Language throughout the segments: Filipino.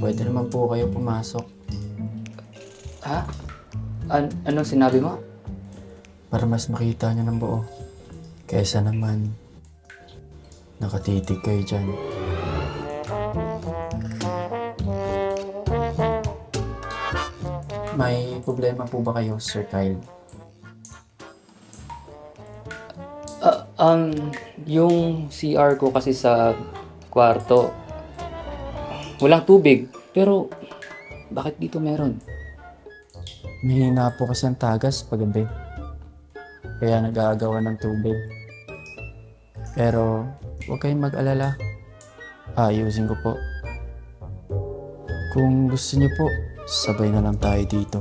Pwede naman po kayo pumasok Ha? Anong sinabi mo? para mas makita nyo ng buo. Kaysa naman, nakatitig kayo dyan. May problema po ba kayo, Sir Kyle? Yung CR ko kasi sa kwarto, walang tubig. Pero, bakit dito meron? Mahina po kasi ang tagas paggabi. Kaya nag-aagawa ng tubig. Pero, huwag kayong mag-alala. Ayusin ko po. Kung gusto niyo po, sabay na lang tayo dito.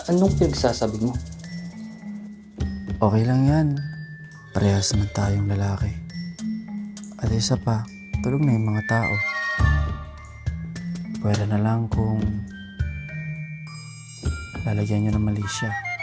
Anong pinagsasabi mo? Okay lang yan. Parehas naman tayong lalaki. At isa pa, tulog na yung mga tao. Pwede na lang kung lalagyan nyo ng mali siya.